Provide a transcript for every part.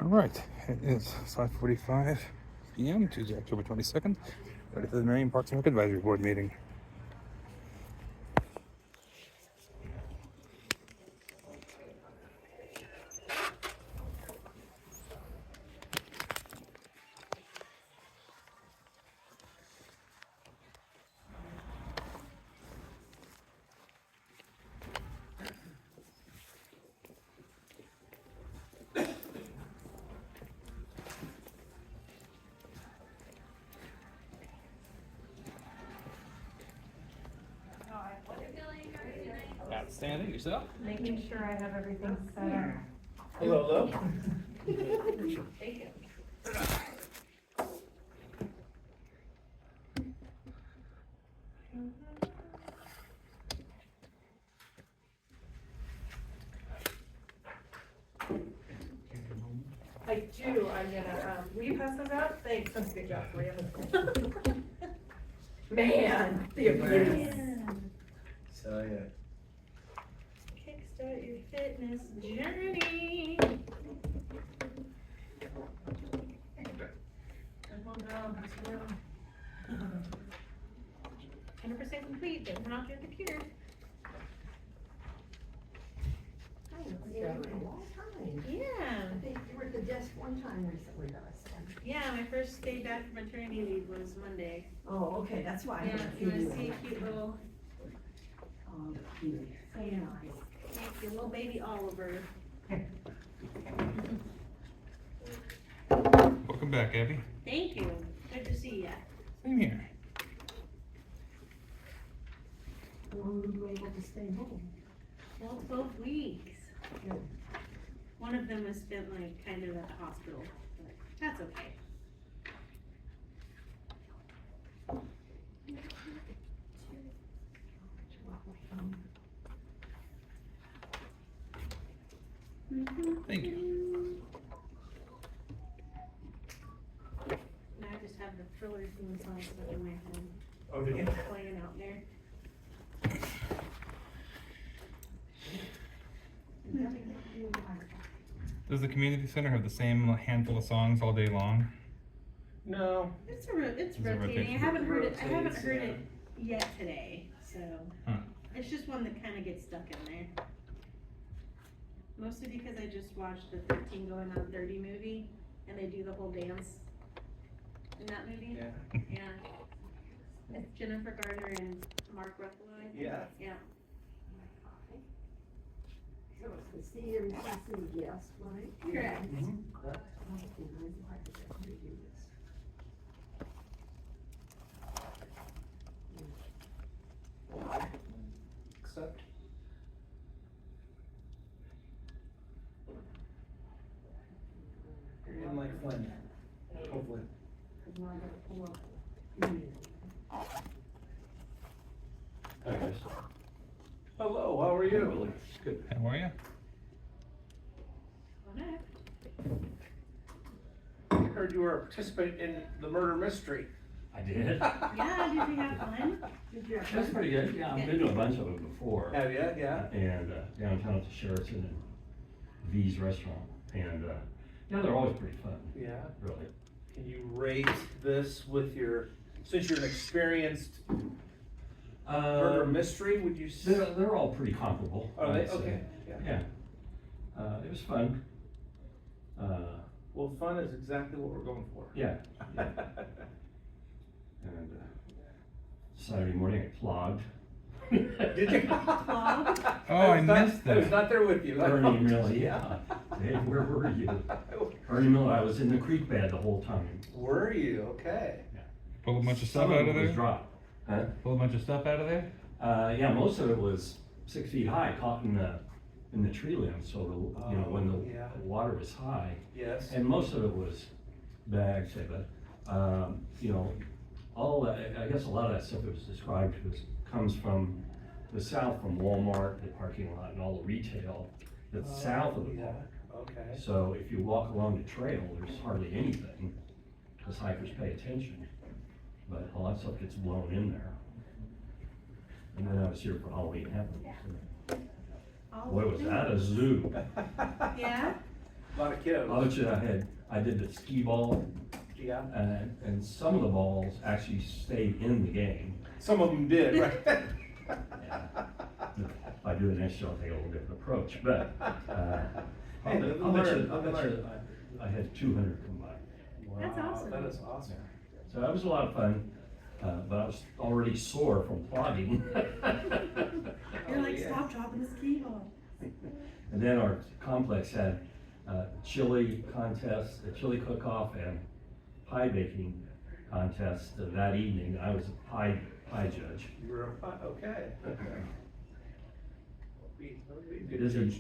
All right, it is 5:45 p.m. Tuesday, October 22nd. Ready for the Merriam Parks and Rec Advisory Board meeting. Outstanding. Yourself? Making sure I have everything set up. Hello, hello. Thank you. I do, I'm gonna, will you pass those out? Thanks, that's a good job for you. Man, the abuse. So, yeah. Kickstart your fitness journey. Good one, girl. 100% complete, don't turn off your computer. Yeah. I think you were at the desk one time recently, that I said. Yeah, my first day back from maternity leave was Monday. Oh, okay, that's why. Yeah, you wanna see a cute little, Oh, cute. So Yeah. nice. thank you, little baby Oliver. Welcome back, Abby. Thank you, good to see ya. Same here. How long were you able to stay home? Well, both weeks. Good. One of them was spent like kind of at the hospital, but that's okay. Thank you. And I just have the Thriller theme song stuck in my head, Oh, did you? playing out there. Does the community center have the same handful of songs all day long? No. It's Is it rotating, I rotating? haven't heard it Rotates, yet today, so. Huh. It's just one that kinda gets stuck in there. Mostly because I just watched the 13 Going on 30 movie, and they do the whole dance in that movie. Yeah. Yeah. It's Jennifer Garner and Mark Ruffalo, I think. Yeah. Yeah. So it's the senior city, yes, right? Correct. Accept. And like Flynn, hopefully. Hi guys. Hello, how are you? Good. How are you? I heard you were a participant in the murder mystery. I did. Yeah, did you have fun? Did you have That's pretty good. Yeah, I've been to a bunch of them before. Have you? Yeah. And downtown at the Sheraton and V's restaurant. And yeah, they're always pretty fun. Yeah. Really. Can you rate this with since you're an experienced murder mystery, would you say? They're all pretty comparable. Are they? I'd say. Okay. Yeah. Yeah. It was fun. Well, fun is exactly what we're going for. Yeah. Yeah. And Saturday morning I clogged. Did you? Clog? Oh, I missed I was that. not there with you. Ernie Miller, yeah. Hey, where were you? Ernie Miller, I was in the creek bed the whole time. Were you? Okay. Pull a bunch of stuff Some out of it was there? dropped. Huh? Pull a bunch of stuff out of there? Yeah, most of it was 6 feet high, caught in the tree limbs, so the, when the yeah. water was high. Yes. And most of it was bags, say, but, all that, I guess a lot of that stuff that was described comes from the south, from Walmart, the parking lot, and all the retail that's south of the yeah. park. Okay. So if you walk along the trail, there's hardly anything, because hikers pay attention, but a lot of stuff gets blown in there. And then I was here for Halloween Happenings. What was that, a zoo? Yeah? A lot of I'll kiddos. bet you I did the skee ball, Yeah. and some of the balls actually stayed in the game. Some of them did, right? If I do it next year, I'll take a little different approach, but, Hey, live and I'll bet learn, you, live and learn. I had 200 combined. That's Wow, awesome. That is awesome. So that was a lot of fun, but I was already sore from plodding. You're like, yeah. stop dropping the ski ball. And then our complex had chili contest, a chili cook-off and pie baking contest that evening. I was a pie judge. You were, okay.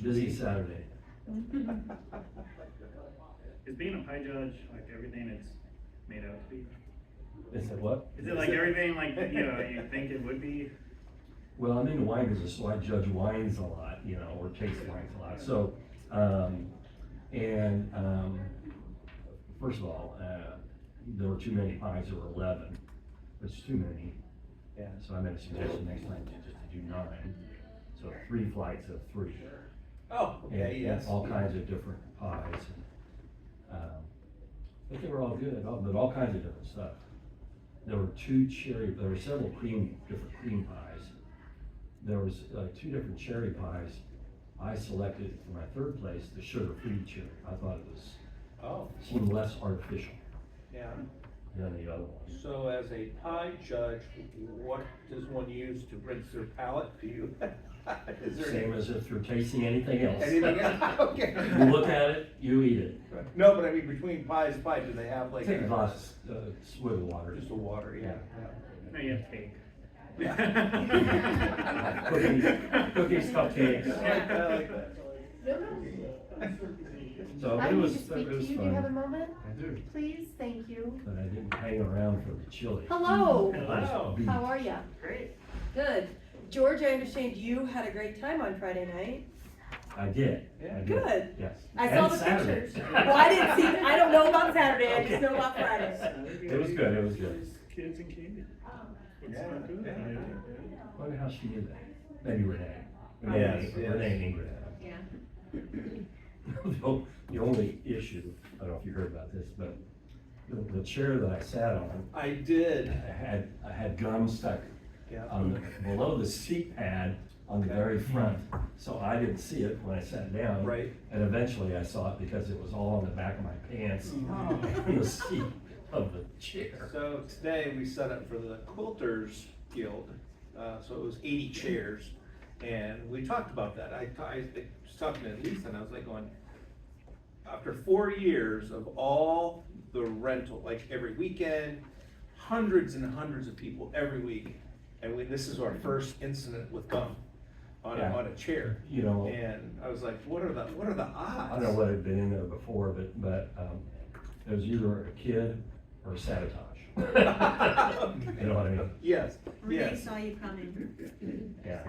Busy Saturday. Is being a pie judge like everything it's made out to be? Is it what? Is it like everything like, you know, you think it would be? Well, I'm in the wine business, so I judge wines a lot, you know, or taste wines a lot. So, first of all, there were too many pies, there were 11, which is too many. Yeah. So I made a suggestion next time just to do 9, so 3 flights of 3. Oh, okay, And yes. all kinds of different pies. And, but they were all good, but all kinds of different stuff. There were several different cream pies. There was 2 different cherry pies. I selected for my 3rd place the sugar-free cherry. I thought it Oh, seemed less artificial yeah. than the other ones. So as a pie judge, what does one use to rinse their palate? Do you? Is there Same as if you're tasting anything else. anything else? Okay. You look at it, you eat it. No, but I mean, between pie, do they have like? Take a glass, swig of water. Just a water, yeah. No, you have cake. Cookies, cupcakes. I like that. So I it need was, to speak it to was you, do you have a fun. moment? I do. Please, thank you. But I didn't hang around for the chili. Hello, Hello. how are ya? Great. Good. George, I understand you had a great time on Friday night. I did. Yeah. I did. Good. Yes. I saw And the Saturday. pictures. Well, I didn't see, I don't know about Saturday, I just know about Friday. It was good, it was good. Kids and candy. What's Yeah, not good? yeah. I wonder how she knew that. Maybe Renee. Yes, Renee and Ingrid. Yeah. The only issue, I don't know if you heard about this, but the chair that I sat on, I did. I had gum stuck Yeah. below the seat pad on the very front. So I didn't see it when I sat down. Right. And eventually I saw it because it was all on the back of my pants Oh. in the seat of the chair. So today we set up for the Quilters Guild, so it was 80 chairs, and we talked about that. I was talking to Lisa, and I was like going, after 4 years of all the rental, like every weekend, hundreds and hundreds of people every week, and this is our first incident with gum on a chair. You know, And I was like, what are the odds? I don't know what had been in there before, but it was either a kid or sabotage. You know what I mean? Yes, Renee yes. saw you coming. Yeah.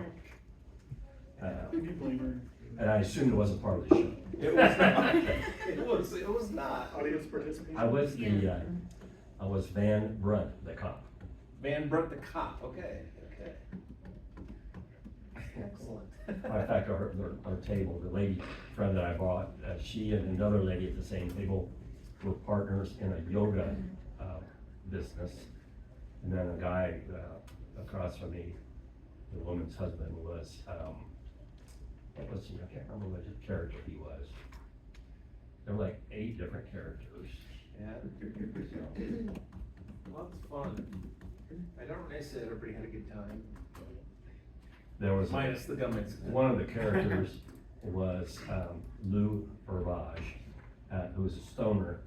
Can you blame her? And I assumed it wasn't part of the show. It was not. It was not. Audience participation? I was Van Brunt, the cop. Van Brunt the cop, okay. Excellent. In fact, our table, the lady friend that I brought, she and another lady at the same table were partners in a yoga business. And then a guy across from me, the woman's husband, was, what was he? I can't remember what his character he was. There were like 8 different characters. Yeah. Lots of fun. I don't really say everybody had a good time, There was minus the gum incident. one of the characters was Lou Herbage, who was a stoner.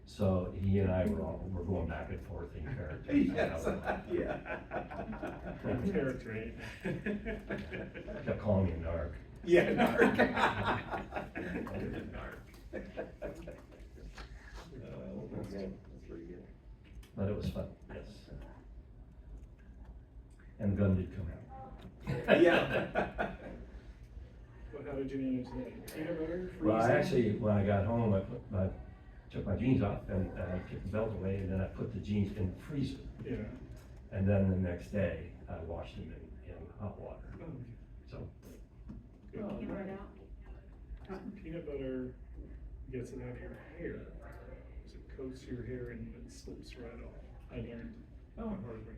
So he and I were going back and forth in characters. Yes, yeah. Character, Kept calling me Narc. Yeah, narc. That's pretty good. But it was fun, yes. And the gun did come out. Yeah. Well, how did you manage that? Peanut butter? Well, I freezing? actually, when I got home, I took my jeans off and I took the belt away, and then I put the jeans in the freezer. Yeah. And then the next day, I washed them in hot water. Oh, So, You were it out. Peanut butter gets it out of your hair. So it coats your hair and it slips right off. I learned the hard way.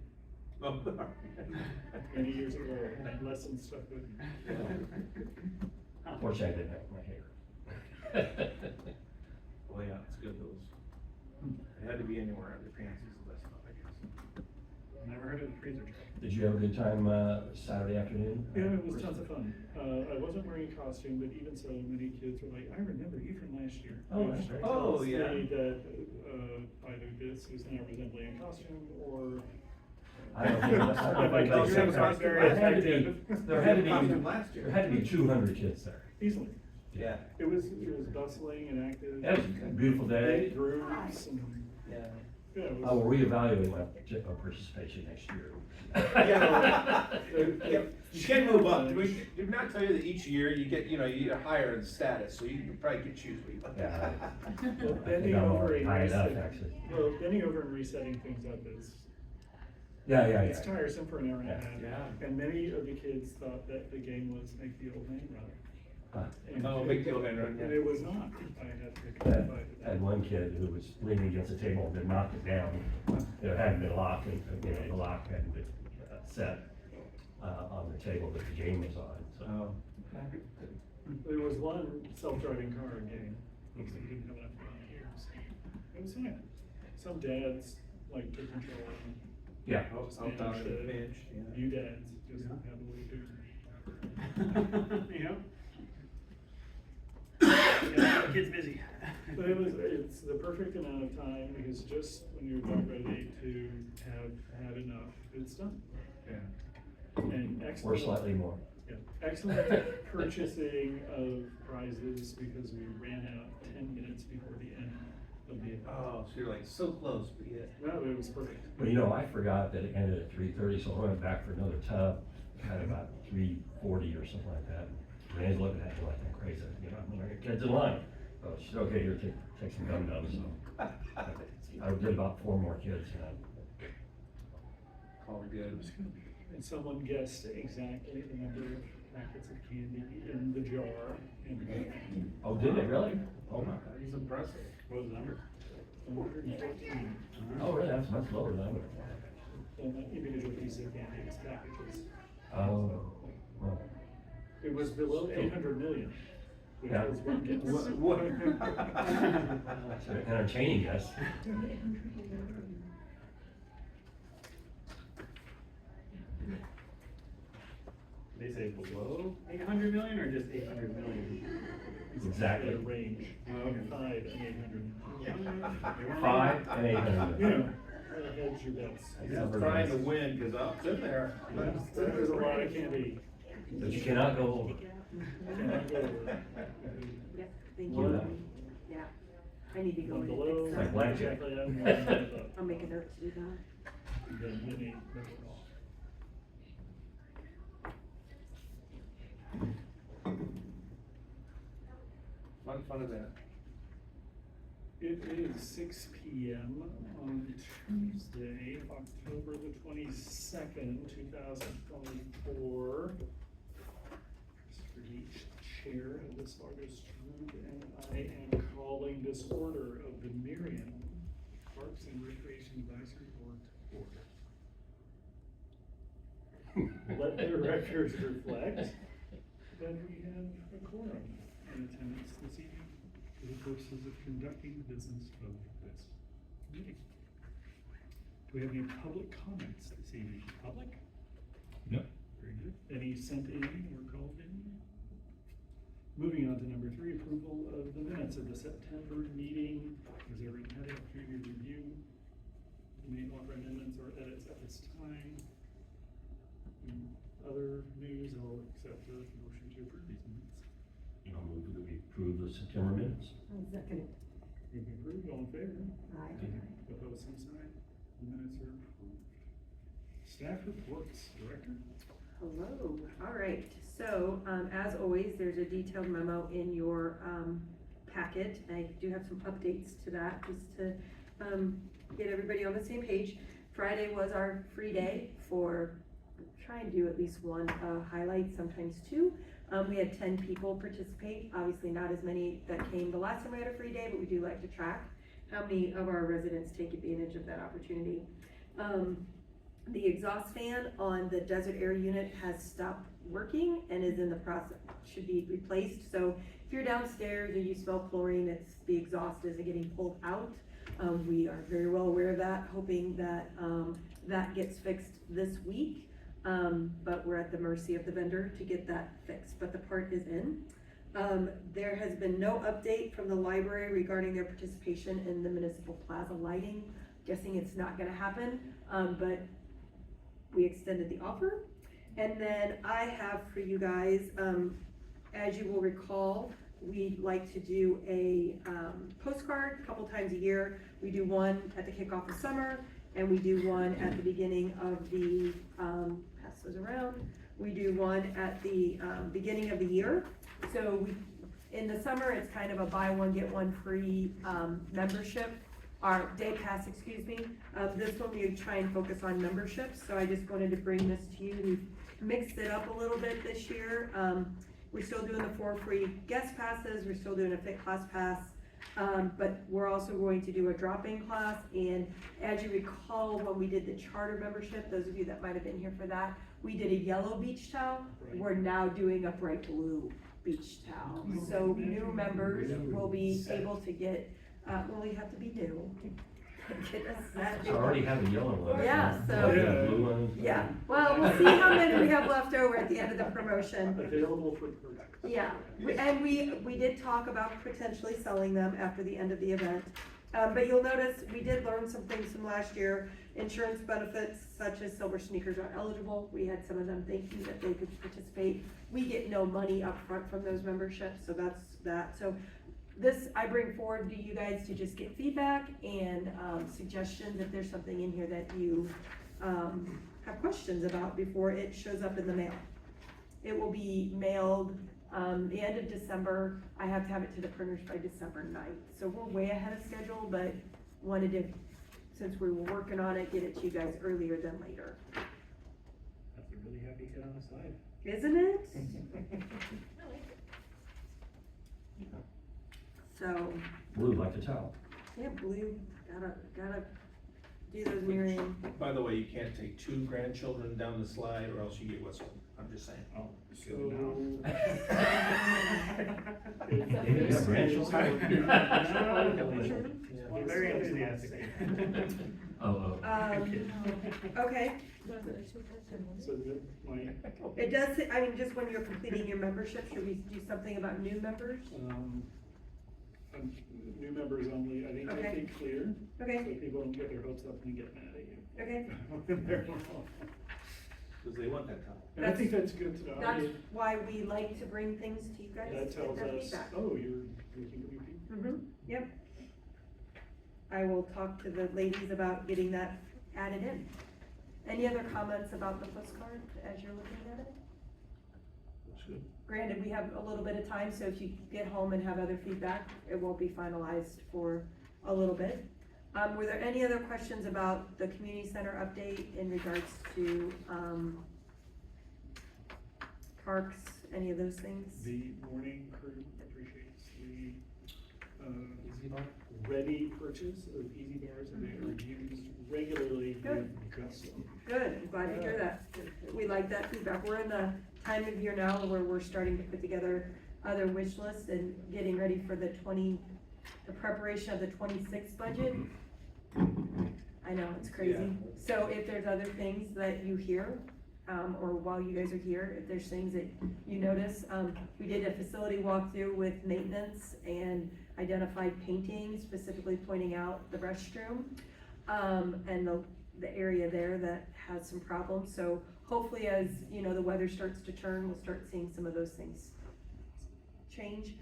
Oh. Many years ago, lesson stuck with me. Unfortunately, I didn't have my hair. Well, yeah, it's good, those, they had to be anywhere under pants, is the best stuff, I guess. Never heard of the freezer truck. Did you have a good time, Saturday afternoon? Yeah, it was tons of fun. I wasn't wearing a costume, but even so, many kids were like, I remember you from last year. Oh, Which that's great. Oh, tells yeah. me that, either this is now resembling a costume or. I don't think, I don't think Like, those you're things not are- very there had to be, effective. there had to Costume be, last year. there had to be 200 kids there. Easily. Yeah. It was bustling and active. It was a beautiful day. Big groups and, Yeah. yeah, it I will was. reevaluate my participation next year. Yeah. Yeah. You can move up. Did we not tell you that each year you get, you get higher in status, so you can probably get choose what you want. Yeah. Well, I bending think I'm over already and high enough, resetting. actually. Well, bending over and resetting things up is, Yeah, yeah, it's yeah. tiresome for an hour and a half. Yeah. And many of the kids thought that the game was make the old man run. Huh. And Oh, make the old man run, yeah. And it was not. I had to I clarify that. had one kid who was leaning against the table and knocked it down. It hadn't been locked, and, the lock hadn't been set, on the table that the game was on, so. Oh. There was one self-driving car game, because we didn't have enough volunteers. It was fine. Some dads like took control and Yeah. Help out in a pinch, yeah. you dads just have a way to do it. You know? Yeah, our kid's busy. But it's the perfect amount of time, because just when you're about ready to have had enough, it's done. Yeah. And Or excellent. slightly more. Yeah, excellent purchasing of prizes, because we ran out 10 minutes before the end of the event. Oh, so you're like so close, but yet. No, it was perfect. But I forgot that it ended at 3:30, so I went back for another tub, at about 3:40 or something like that. Renee's looking at me like I'm crazy, I'm like, kids in line. So she said, okay, here, take some dum-dums, so. I did about 4 more kids, All good. And someone guessed exactly the number of packets of candy in the jar. And Oh, did it really? Oh my God, he's impressive. what was the number? 114. Oh, really? That's much lower than I would have And that individual piece of candy was packages. thought. Oh, well. It was below 800 million, which Yeah. was one guess. What? It's an entertaining guess. They say below 800 million or just 800 million? Exactly. A range of 5 and 800. 5 and 800. You know, hedge your bets. He's trying to win, cause I'm in there. There's a lot of candy. But you cannot go over. Cannot go over. Yep, thank One you. up. Yeah, I need to go One in below. and Like fix that. blackjack. Exactly, and one above. I'll make a note to do that. Then mini, never off. Fun event. It is 6 p.m. on Tuesday, October the 22nd, 2024. Mr. Leach, chair of this August group, and I am calling this order of the Merriam Parks and Recreation Advisory Board to order. Let the records reflect that we have a quorum in attendance this evening for the purposes of conducting the business of this meeting. Do we have any public comments this evening? Public? No. Very good. Any sent in or called in? Moving on to number 3, approval of the minutes of the September meeting. Has everyone had an opportunity to review? May offer amendments or edits at this time. Other news, I'll accept a motion to approve these minutes. I'll move that we approve the September minutes. I'll second it. Moved and approved, all in favor? Aye. Opposed, same sign. The minutes are approved. Staff reports, Director? Hello, all right, so, as always, there's a detailed memo in your, packet. I do have some updates to that, just to, get everybody on the same page. Friday was our free day for, try and do at least one, highlight, sometimes 2. We had 10 people participate, obviously not as many that came the last time we had a free day, but we do like to track how many of our residents take advantage of that opportunity. The exhaust fan on the desert air unit has stopped working and is in the process, should be replaced. So if you're downstairs or you smell chlorine, it's the exhaust isn't getting pulled out. We are very well aware of that, hoping that that gets fixed this week. But we're at the mercy of the vendor to get that fixed, but the part is in. There has been no update from the library regarding their participation in the municipal plaza lighting. Guessing it's not gonna happen, but we extended the offer. And then I have for you guys, as you will recall, we like to do a postcard a couple times a year. We do one at the kickoff of summer, and we do one at the beginning of the, pass those around. We do one at the beginning of the year. So in the summer, it's kind of a buy one, get one free membership, or day pass, excuse me. This one we try and focus on memberships, so I just wanted to bring this to you. We've mixed it up a little bit this year. We're still doing the 4 free guest passes, we're still doing a fit class pass, but we're also going to do a drop-in class. And as you recall, when we did the charter membership, those of you that might have been here for that, we did a yellow beach towel. Right. We're now doing a bright blue beach towel. So new members will be able to get, well, you have to be new. Get us that So I already have a yellow one. Yeah, so- I have a blue one. Yeah, well, we'll see how many we have left over at the end of the promotion. Available for purchase. Yeah, and we did talk about potentially selling them after the end of the event. But you'll notice, we did learn some things from last year. Insurance benefits such as silver sneakers are eligible. We had some of them thinking that they could participate. We get no money up front from those memberships, so that's that. So this I bring forward to you guys to just get feedback and suggestions if there's something in here that you have questions about before it shows up in the mail. It will be mailed the end of December. I have to have it to the printers by December 9th. So we're way ahead of schedule, but wanted to, since we were working on it, get it to you guys earlier than later. That's a really happy kid on the side. Isn't it? So, Blue like the towel. yeah, blue, gotta do those Merriam. By the way, you can't take 2 grandchildren down the slide or else you get whistled. I'm just saying. Oh, so. Maybe have grandchildren. Well, very enthusiastic. Oh, Okay, So that my, it does, I mean, just when you're completing your membership, should we do something about new members? new members only, I think Okay. make it clear, so Okay, people don't get their hopes up and get mad at you. okay, When they're wrong. Because they want that time. And I think that's good to know. I that's mean, why we like to bring things to you guys. that get tells that us, feedback. oh, you're looking to be people. Yep. I will talk to the ladies about getting that added in. Any other comments about the postcard as you're looking at it? That's good. Granted, we have a little bit of time, so if you get home and have other feedback, it won't be finalized for a little bit. Were there any other questions about the community center update in regards to, parks, any of those things? The morning crew appreciates the, ready purchase of easy bars, and they are used regularly Good. with gusto. Good, I'm glad to hear that. We like that feedback. We're in the time of year now where we're starting to put together other wish lists and getting ready for the preparation of the 26 budget. I know, it's crazy. Yeah. So if there's other things that you hear, or while you guys are here, if there's things that you notice, we did a facility walkthrough with maintenance and identified painting, specifically pointing out the restroom, and the area there that has some problems. So hopefully as, the weather starts to turn, we'll start seeing some of those things change.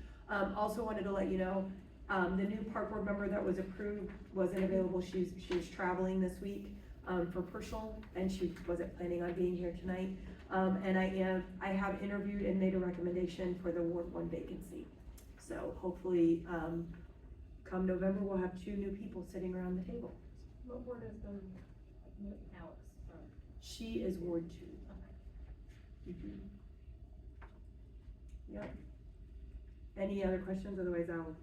Also wanted to let you know, the new park board member that was approved wasn't available. She was traveling this week, for personal, and she wasn't planning on being here tonight. And I have interviewed and made a recommendation for the Ward 1 vacancy. So hopefully, come November, we'll have 2 new people sitting around the table. What word is the new Alex from? She is Ward 2. Mhm. Yep. Any other questions? Otherwise I'll,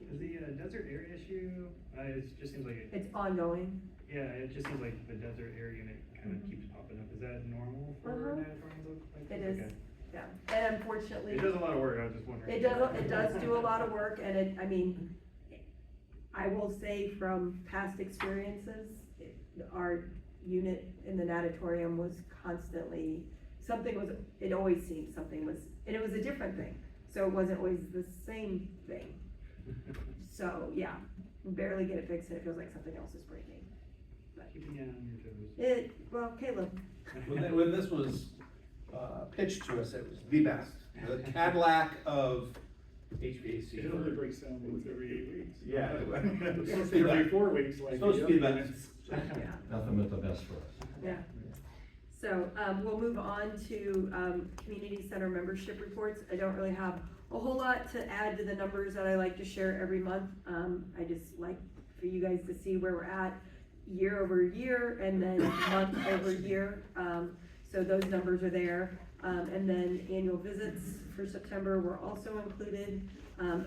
Is the desert area issue, it just seems like it, it's ongoing. yeah, it just seems like the desert area unit kind of keeps popping up. Is that normal for Uh-huh. natatoriums like It this? is. Okay. Yeah, and unfortunately. It does a lot of work, I was just wondering. It does do a lot of work, and I mean, I will say from past experiences, our unit in the natatorium was constantly, it always seemed something was, and it was a different thing, so it wasn't always the same thing. So, yeah, barely get it fixed, and it feels like something else is breaking. But Keeping you on your toes. well, Caleb, When this was, pitched to us, it was the best, the Cadillac of HVAC. It only breaks down once every 8 weeks. Yeah. It's supposed to be every 4 weeks, like. Supposed to be the other that. units. yeah. Nothing but the best for us. Yeah. So, we'll move on to, community center membership reports. I don't really have a whole lot to add to the numbers that I like to share every month. I just like for you guys to see where we're at year over year and then month over year. So those numbers are there. And then annual visits for September were also included.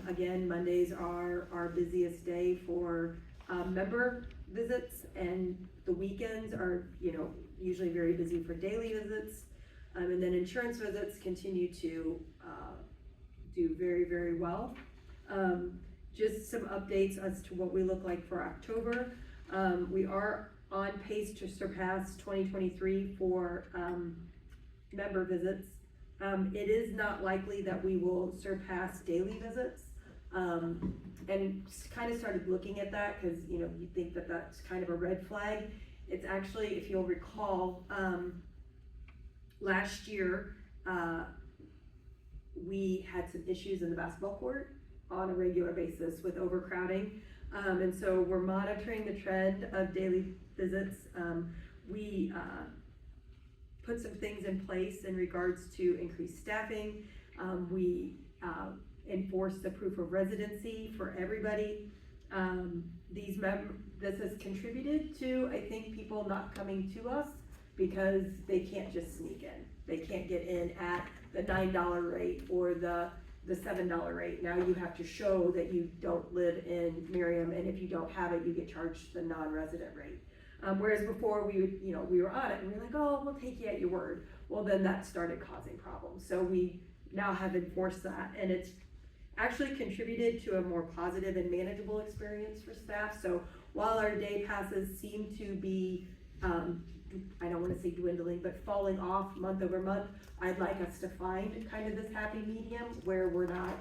Again, Mondays are our busiest day for, member visits, and the weekends are, usually very busy for daily visits. And then insurance visits continue to, do very, very well. Just some updates as to what we look like for October. We are on pace to surpass 2023 for, member visits. It is not likely that we will surpass daily visits. And kind of started looking at that because, you think that that's kind of a red flag. It's actually, if you'll recall, last year, we had some issues in the basketball court on a regular basis with overcrowding. And so we're monitoring the trend of daily visits. We put some things in place in regards to increased staffing. We enforced the proof of residency for everybody. This has contributed to, I think, people not coming to us because they can't just sneak in. They can't get in at the $9 rate or the $7 rate. Now you have to show that you don't live in Merriam, and if you don't have it, you get charged the non-resident rate. Whereas before we would, we were on it and we were like, oh, we'll take you at your word. Well, then that started causing problems. So we now have enforced that, and it's actually contributed to a more positive and manageable experience for staff. So while our day passes seem to be, I don't want to say dwindling, but falling off month over month, I'd like us to find kind of this happy medium where we're not,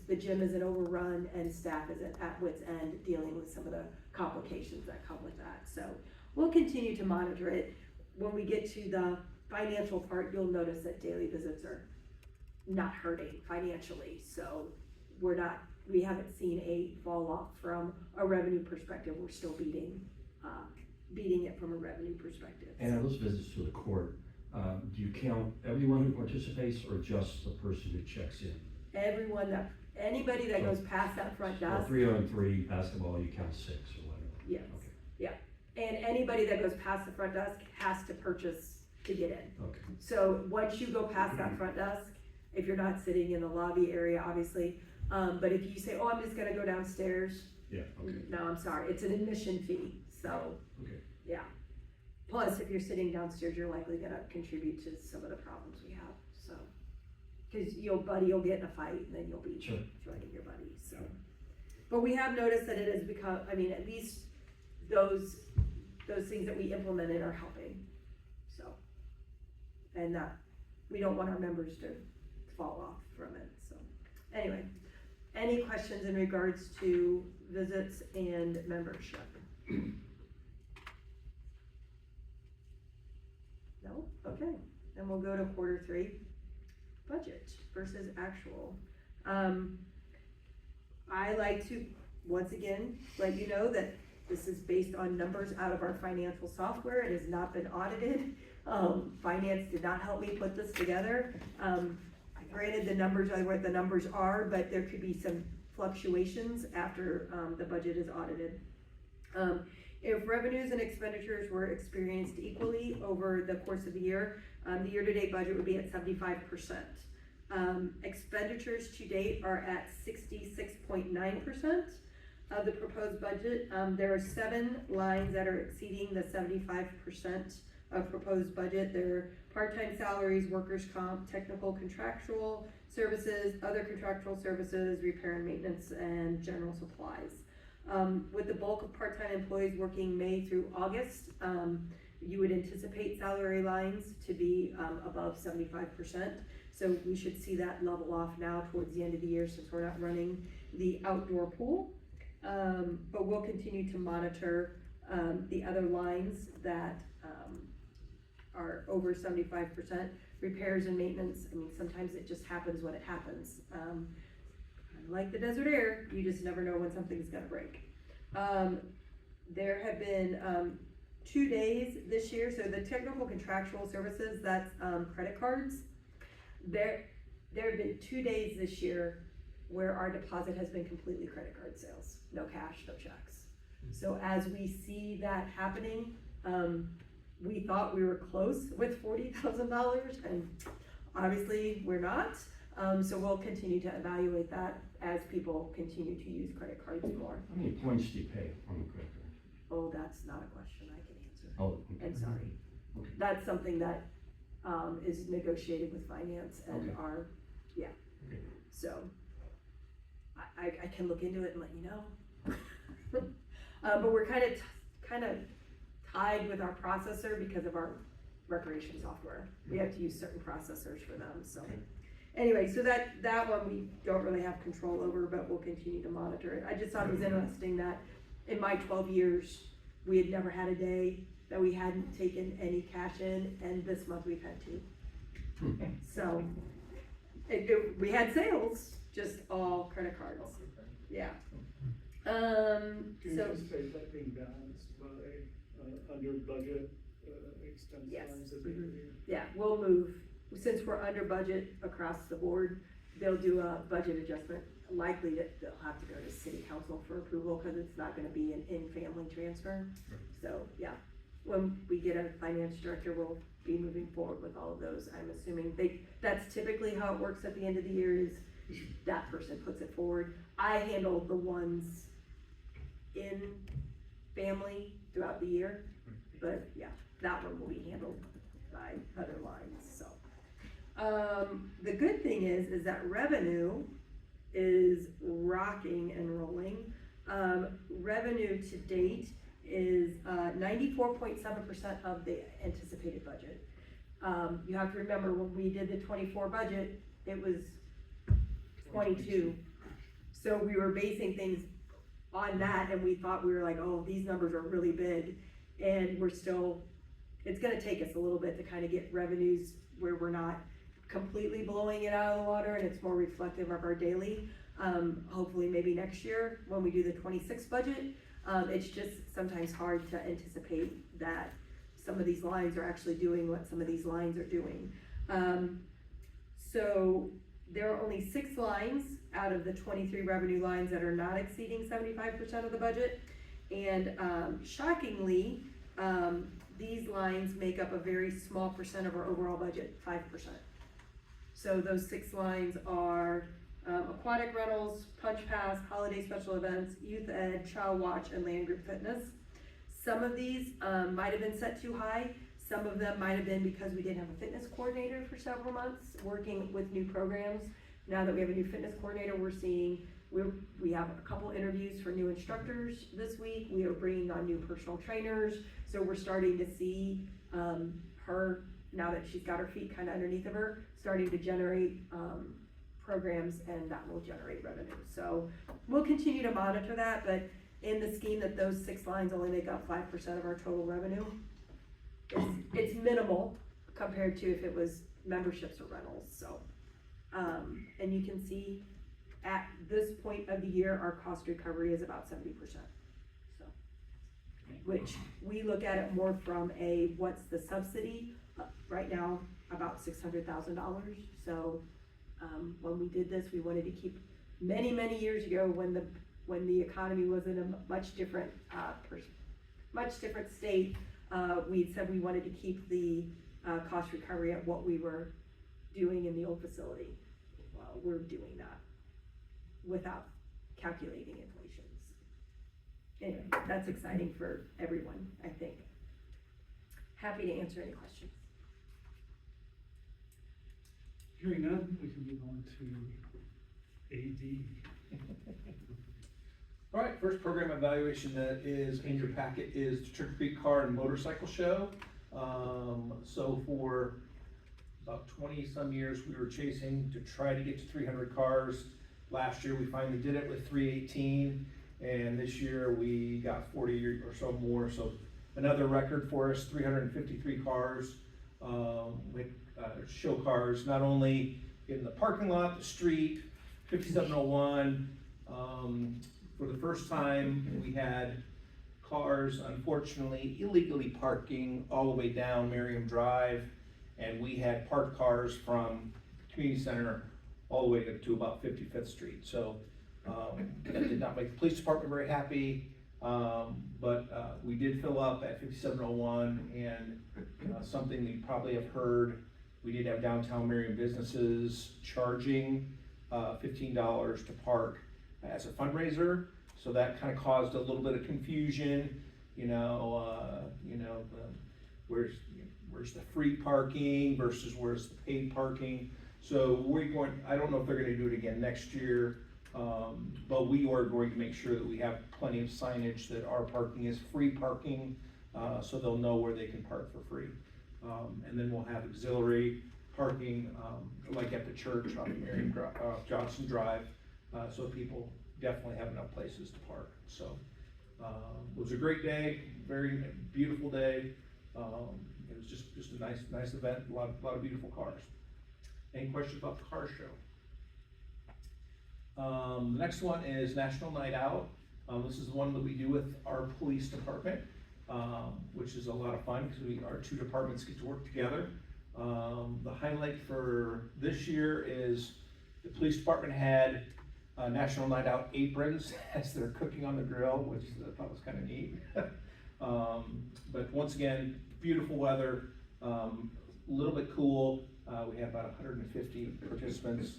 the gym isn't overrun and staff isn't at wit's end dealing with some of the complications that come with that. So we'll continue to monitor it. When we get to the financial part, you'll notice that daily visits are not hurting financially. So we haven't seen a fall off from a revenue perspective. We're still beating it from a revenue perspective. And those visits to the court, do you count everyone who participates or just the person who checks in? Anybody that goes past that front So desk. 3-on-3 basketball, you count 6 or whatever? Yes, Okay. yeah. And anybody that goes past the front desk has to purchase to get in. Okay. So once you go past that front desk, if you're not sitting in the lobby area, obviously, but if you say, oh, I'm just gonna go downstairs, Yeah, okay. no, I'm sorry, it's an admission fee, so, Okay. yeah. Plus, if you're sitting downstairs, you're likely gonna contribute to some of the problems we have, so. Cause you'll get in a fight and then you'll be Sure. joining your buddies, so. But we have noticed that it has become, at least those things that we implemented are helping, so. And that, we don't want our members to fall off from it, so. Anyway, any questions in regards to visits and membership? No? Okay, then we'll go to Q3, budget versus actual. I like to, once again, let you know that this is based on numbers out of our financial software. It has not been audited. Finance did not help me put this together. Granted, the numbers are what the numbers are, but there could be some fluctuations after the budget is audited. If revenues and expenditures were experienced equally over the course of the year-to-date budget would be at 75%. Expenditures to date are at 66.9% of the proposed budget. There are 7 lines that are exceeding the 75% of proposed budget. They're part-time salaries, workers' comp, technical contractual services, other contractual services, repair and maintenance, and general supplies. With the bulk of part-time employees working May through August, you would anticipate salary lines to be above 75%. So we should see that level off now towards the end of the year since we're not running the outdoor pool. But we'll continue to monitor the other lines that are over 75%. Repairs and maintenance, I mean, sometimes it just happens when it happens. Like the desert air, you just never know when something's gonna break. There have been 2 days this year, so the technical contractual services, that's credit cards. There have been 2 days this year where our deposit has been completely credit card sales, no cash, no checks. So as we see that happening, we thought we were close with $40,000, and obviously we're not. So we'll continue to evaluate that as people continue to use credit cards more. How many points do you pay on the credit card? Oh, that's not a question I can answer. Oh, okay. I'm sorry. Okay. That's something that is negotiated with finance and Okay. our, yeah. Okay. So I can look into it and let you know. But we're kind of tied with our processor because of our recreation software. We have to use certain processors for them, so. Okay. Anyway, so that one we don't really have control over, but we'll continue to monitor it. I just thought it was interesting that in my 12 years, we had never had a day that we hadn't taken any cash in, and this month we've had 2. So, we had sales, just all credit cards, yeah. Do you So, anticipate that being balanced by, under budget, expense Yes. lines at the end of the year? yeah, we'll move, since we're under budget across the board, they'll do a budget adjustment. Likely that they'll have to go to city council for approval, cause it's not gonna be an in-family transfer. So, yeah, when we get a finance director, we'll be moving forward with all of those. I'm assuming that's typically how it works at the end of the year, is that person puts it forward. I handle the ones in family throughout the year, but yeah, that one will be handled by other lines, so. The good thing is that revenue is rocking and rolling. Revenue to date is 94.7% of the anticipated budget. You have to remember, when we did the 24 budget, it was 22. So we were basing things on that, and we thought, we were like, oh, these numbers are really big, and we're still, it's gonna take us a little bit to kind of get revenues where we're not completely blowing it out of the water, and it's more reflective of our daily. Hopefully maybe next year when we do the 26 budget. It's just sometimes hard to anticipate that some of these lines are actually doing what some of these lines are doing. So there are only 6 lines out of the 23 revenue lines that are not exceeding 75% of the budget. And shockingly, these lines make up a very small percent of our overall budget, 5%. So those 6 lines are aquatic rentals, punch pass, holiday special events, youth ed, child watch, and land group fitness. Some of these might have been set too high. Some of them might have been because we didn't have a fitness coordinator for several months working with new programs. Now that we have a new fitness coordinator, we have a couple interviews for new instructors this week. We are bringing on new personal trainers. So we're starting to see her, now that she's got her feet kind of underneath of her, starting to generate programs, and that will generate revenue. So we'll continue to monitor that, but in the scheme that those 6 lines only make up 5% of our total revenue, it's minimal compared to if it was memberships or rentals. So, and you can see at this point of the year, our cost recovery is about 70%. So, which we look at it more from a, what's the subsidy? Right now, about $600,000. So, when we did this, we wanted to keep, many years ago, when the economy was in a much different state, we said we wanted to keep the cost recovery at what we were doing in the old facility. we're doing that without calculating inflations. Anyway, that's exciting for everyone, I think. Happy to answer any questions. Hearing none, we can move on to AD. All right, first program evaluation that is in your packet is the Trick or Treat Car and Motorcycle Show. So for about 20 some years, we were chasing to try to get to 300 cars. Last year, we finally did it with 318, and this year we got 40 or so more. So another record for us, 353 cars, with show cars, not only in the parking lot, the street, 5701. For the first time, we had cars, unfortunately, illegally parking all the way down Merriam Drive, and we had parked cars from the community center all the way to about 55th Street. So that did not make the police department very happy, but we did fill up at 5701, and something that you probably have heard, we did have downtown Merriam businesses charging $15 to park as a fundraiser, so that kind of caused a little bit of confusion. Where's the free parking versus where's the paid parking? So I don't know if they're going to do it again next year, but we are going to make sure that we have plenty of signage that our parking is free parking, so they'll know where they can park for free. And then we'll have auxiliary parking, like at the church on Merriam Johnson Drive, so people definitely have enough places to park. So it was a great day, very beautiful day. It was just a nice event, a lot of beautiful cars. Any questions about the car show? The next one is National Night Out. This is one that we do with our police department, which is a lot of fun because our two departments get to work together. The highlight for this year is the police department had National Night Out aprons as they're cooking on the grill, which I thought was kind of neat. But once again, beautiful weather, a little bit cool. We had about 150 participants,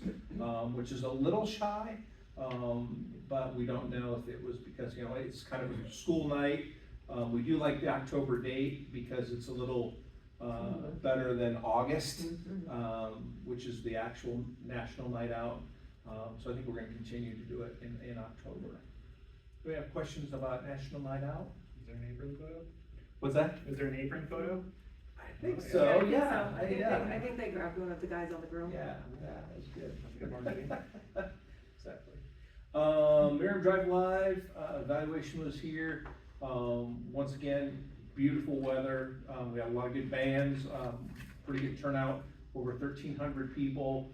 which is a little shy, but we don't know if it was because, it's kind of a school night. We do like the October date because it's a little better than August, which is the actual National Night Out. So I think we're going to continue to do it in October. Do we have questions about National Night Out? Is there an apron photo? What's that? Is there an apron photo? I think so, yeah. I think they grabbed one of the guys on the grill. Yeah, that was good. Good marketing. Exactly. Merriam Drive Live, evaluation was here. Once again, beautiful weather. We had a lot of good bands, pretty good turnout, over 1,300 people.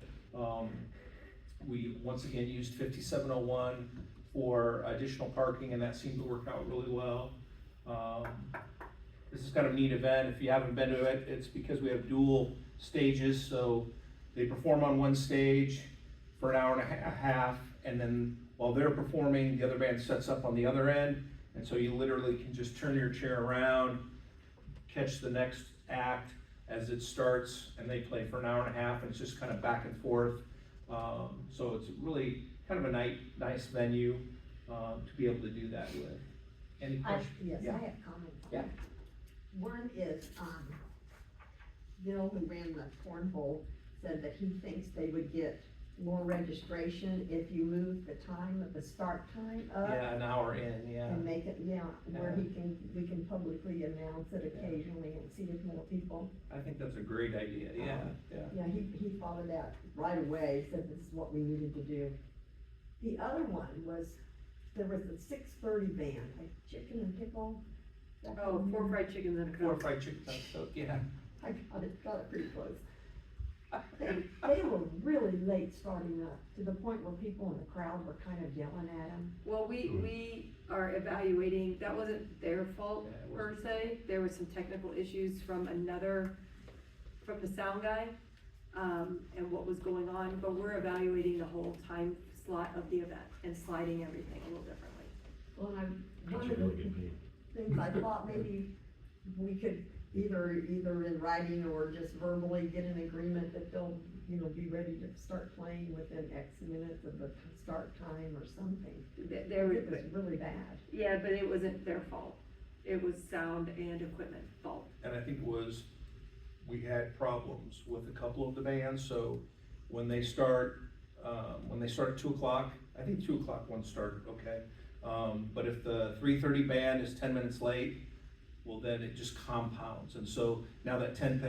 We once again used 5701 for additional parking, and that seemed to work out really well. This is kind of a neat event. If you haven't been to it, it's because we have dual stages. So they perform on one stage for an hour and a half, and then while they're performing, the other band sets up on the other end. And so you literally can just turn your chair around, catch the next act as it starts, and they play for an hour and a half, and it's just kind of back and forth. So it's really kind of a nice venue to be able to do that with. Any questions? Yes, Yeah. I have comments. Yeah. One is, Bill, who ran the cornhole, said that he thinks they would get more registration if you move the time of the start time up. Yeah, an hour in, yeah. And make it, where we can publicly announce it occasionally and see if more people. I think that's a great idea, yeah. Yeah, he followed that right away, said this is what we needed to do. The other one was, there was a 6:30 band, like chicken and pickle. Oh, 4 fried chickens and a Four Coke. fried chicken, so, yeah. I got it pretty close. They were really late starting up, to the point where people in the crowd were kind of yelling at them. Well, we are evaluating, that wasn't their fault Yeah, it per wasn't. se. There were some technical issues from the sound guy, and what was going on, but we're evaluating the whole time slot of the event and sliding everything a little differently. Well, That's one a of really the good meeting. things I thought maybe we could either in writing or just verbally get an agreement that they'll, you know, be ready to start playing within X minutes of the start time or something. There was, It was really bad. yeah, but it wasn't their fault. It was sound and equipment fault. And I think it was, we had problems with a couple of the bands, so when they start at 2 o'clock, I think 2 o'clock one started, okay. But if the 3:30 band is 10 minutes late, well, then it just compounds. And so now that 10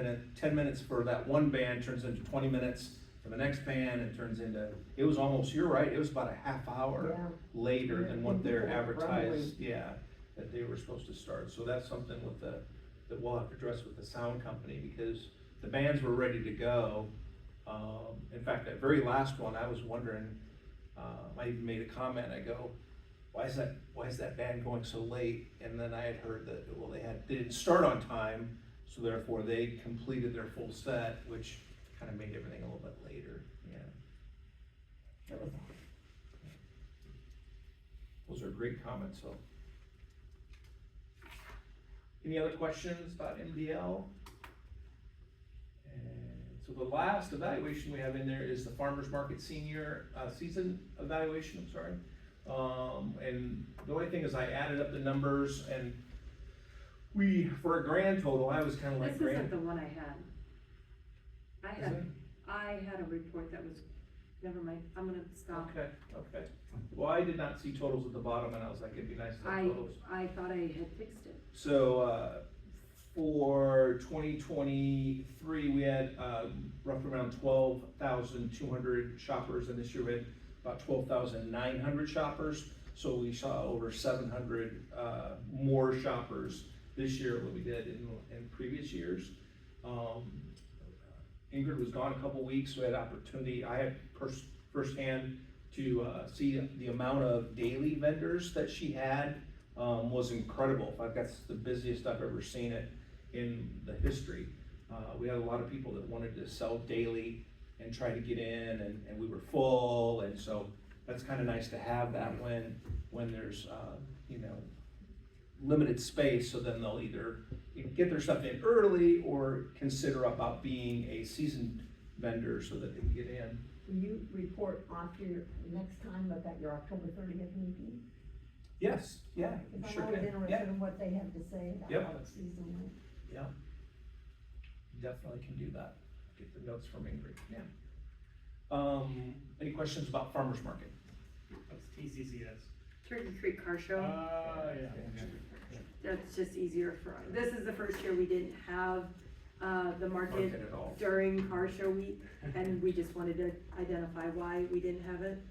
minutes for that one band turns into 20 minutes for the next band, and turns into, it was almost, you're right, it was about a half hour Yeah. later Yeah, than what and they're people were advertised, grumbling. yeah, that they were supposed to start. So that's something with that we'll have to address with the sound company, because the bands were ready to go. In fact, that very last one, I was wondering, I even made a comment, I go, why is that band going so late? And then I had heard that, well, they didn't start on time, so therefore they completed their full set, which kind of made everything a little bit later, yeah. Those are great comments, so. Any other questions about MDL? And so the last evaluation we have in there is the farmer's market senior season evaluation, I'm sorry. And the only thing is I added up the numbers, and for a grand total, I was kind of like This isn't the one I had. Is it? I had a report that was, never mind, I'm gonna stop. Okay. Well, I did not see totals at the bottom, and I was like, it'd be nice to have totals. I thought I had fixed it. So, for 2023, we had, roughly around 12,200 shoppers, and this year we had about 12,900 shoppers. So we saw over 700, more shoppers this year than we did in previous years. Ingrid was gone a couple weeks, so I had opportunity, I had firsthand to, see the amount of daily vendors that she had, was incredible. In fact, that's the busiest I've ever seen it in the history. We had a lot of people that wanted to sell daily and try to get in, and we were full, and so that's kind of nice to have that when there's, you know, limited space, so then they'll either get their stuff in early or consider about being a seasoned vendor so that they can get in. Will you report after your next time about your October 30th meeting? Yes, yeah, Because sure I'm always can, interested yeah, in what they have to say about Yep. how the season went. yeah. Definitely can do that, get the notes from Ingrid, yeah. Any questions about farmer's market? What's TCCS? Turkey Creek Car Show. Yeah. That's just easier for, this is the first year we didn't have, the market Market at all. during car show week, and we just wanted to identify why we didn't have it.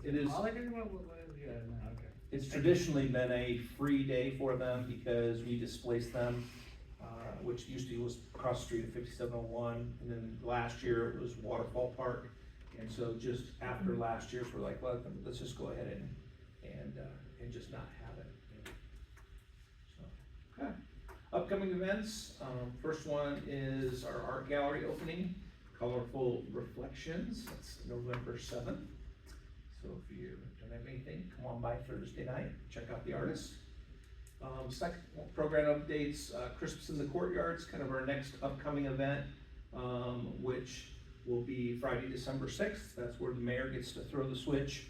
It is, All I can remember was, yeah, no, okay. it's traditionally been a free day for them because we displaced them, which used to be was across the street at 5701, and then last year it was Waterfall Park. And so just after last year, we're like, well, let's just go ahead and just not have it. So, okay. Upcoming events, first one is our art gallery opening, Colorful Reflections. That's November 7th. So if you don't have anything, come on by Thursday night, check out the artists. Second program updates, Christmas in the Courtyards, kind of our next upcoming event, which will be Friday, December 6th. That's where the mayor gets to throw the switch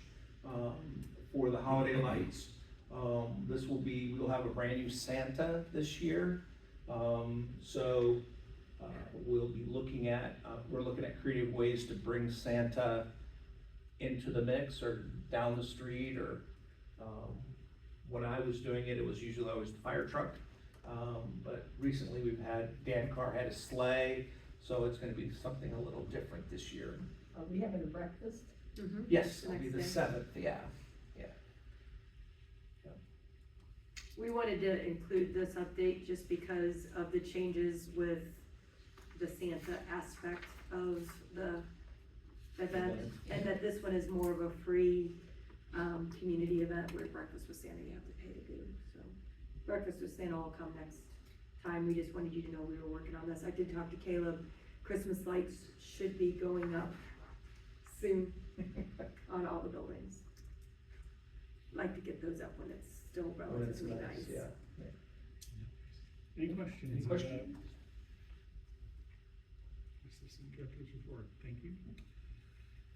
for the holiday lights. We'll have a brand new Santa this year. So we'll be looking at, we're looking at creative ways to bring Santa into the mix or down the street, or when I was doing it, it was usually always the fire truck. But recently we've had, Dan Carr had a sleigh, so it's gonna be something a little different this year. Are we having a breakfast? Mm-hmm. Yes, it'll be the Next day. 7th, yeah. We wanted to include this update just because of the changes with the Santa aspect of the event, and that this one is more of a free, community event, where Breakfast with Santa you have to pay to do, so. Breakfast with Santa will come next time, we just wanted you to know we were working on this. I did talk to Caleb, Christmas lights should be going up soon on all the buildings. Like to get those up when it's still When it's relatively nice. yeah. Any questions? Any questions? Assistant Director's report, thank you.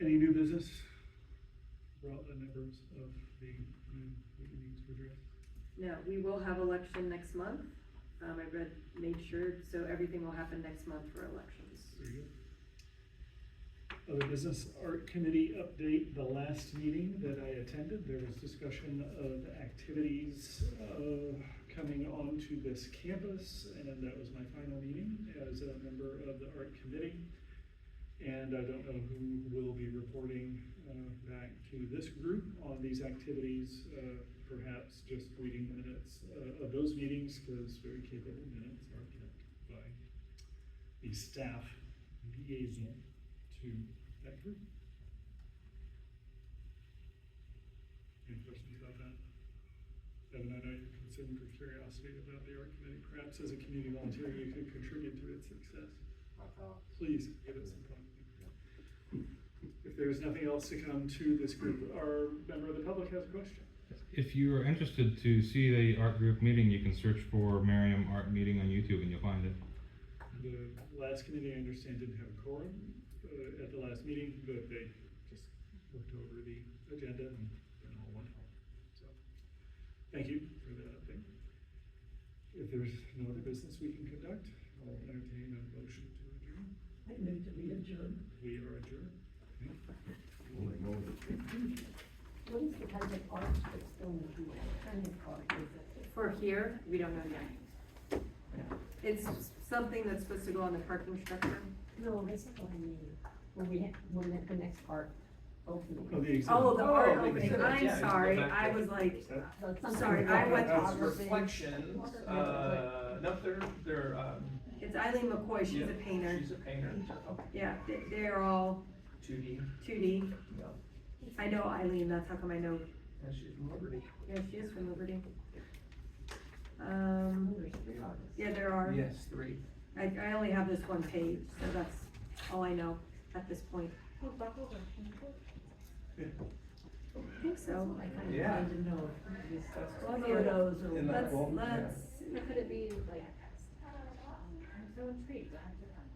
Any new business brought the members of the needs to address? No, we will have election next month. Made sure, so everything will happen next month for elections. Very good. Other business, art committee update. The last meeting that I attended, there was discussion of activities coming onto this campus, and that was my final meeting as a member of the art committee. And I don't know who will be reporting back to this group on these activities. Perhaps just reading the minutes of those meetings, because very capable minutes are kept by the staff liaison to that group. Any questions about that? Evan, I know you're consumed with curiosity about the art committee. Perhaps as a community volunteer, you could contribute to its success. Please give it some thought. If there's nothing else to come to this group, our member of the public has a question. If you are interested to see the art group meeting, you can search for Merriam Art Meeting on YouTube and you'll find it. The last committee, I understand, didn't have a quorum at the last meeting, but they just looked over the agenda and all went home. So, thank you for that update. If there's no other business we can conduct, I'll entertain a motion to adjourn. I move to be adjourned. We are adjourned. What is the type of art that's going to be, what kind of art is it? For here, we don't know yet. It's something that's supposed to go on the parking structure. No, that's not what I mean. When the next art opening. Oh, the exhibit. Oh, the art the opening, exhibit, I'm yeah, sorry, go back I to- was like, So it's something Sorry, with I went- photography. Reflections, no, they're, it's Eileen McCoy, she's yeah, a painter. She's a painter. Yeah, they're all 2D. 2D. Yeah. I know Eileen, that's how come I know. And she's from Liberty. Yeah, she is from Liberty. Oh, there's three artists. Yeah, there are. Yes, 3. I only have this one page, so that's all I know at this point. I think so. I kind of Yeah. wanted to know if these Well, here, photos or. In that Let's, book, let's, Could it be like, I'm so intrigued, I have to come.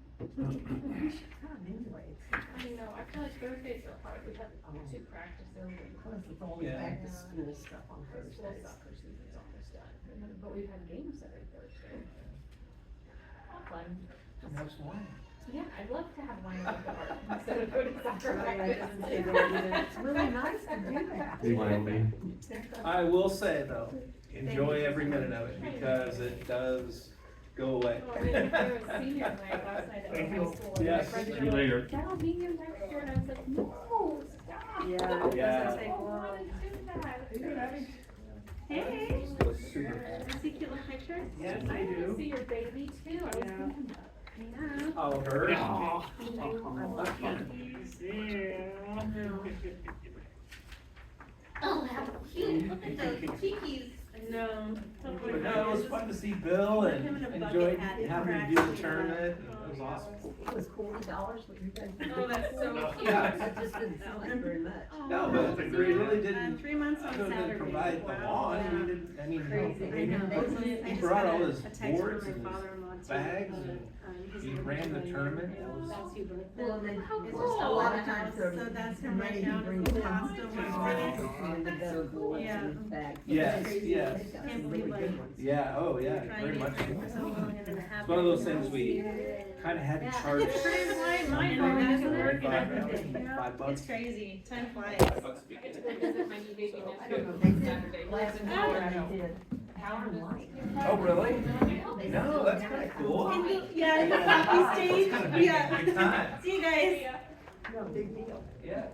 You should come anyway. I know, I feel like Thursdays are hard, we have two practices. Plus it's always Yeah. back to school stuff on School Thursdays. soccer season's almost done, but we've had games every Thursday. All fun. Have some wine. Yeah, I'd love to have wine with the art instead of going to soccer Oh, yeah, it doesn't say practice. that either. It's really nice to do that. Do you want to leave? I will say though, enjoy every minute of it because it does go away. Well, there was senior night last night at Thank high you. school. and my Yes. friends See were you like, later. "Dad, I'll be here next year," and I was like, no, stop. Yeah, it Yeah. doesn't take I don't long. wanna do that. Hey. Hey. Super. See cute little pictures? Yes, I I want do. to see your baby too, I was Yeah. thinking that. Yeah. Oh, her? Oh, how cute, look at those cheekies. No. But no, it was fun to see Bill and enjoyed having him do the tournament. It was awesome. It was $40, what you guys. Oh, that's so cute. Yeah. That just didn't sound like very much. No, but we really didn't, 3 months on other than Saturday. provide the Wow. lawn, we didn't, I mean, Crazy. I know. he I just brought got all a his text from boards my and his father-in-law too, bags about, and his he ran the birthday. tournament. Yeah, It was- that's your birthday. Well, then, How it's cool. just a lot of times So they're. that's him right money now, to bring his little costumes costume and was and the better boards Yeah. and bags. Yes, It's crazy. yes. They've got Can't some believe, really like, good ones. Yeah, oh yeah, Trying very to much get so. for so long and then it It's one of those things we kinda had to charge. Mine And phone that's doesn't work and $5, everything. $5. It's crazy, time flies. I get to go visit my new baby I next don't know, week they on did, Saturday. last Lives in year Colorado. they did Power and Light. Oh, really? They No, slowed that's down kinda at cool. Power and Light. Yeah, That's happy stage, kinda big, yeah. big time. See you guys. No, big deal. Yeah.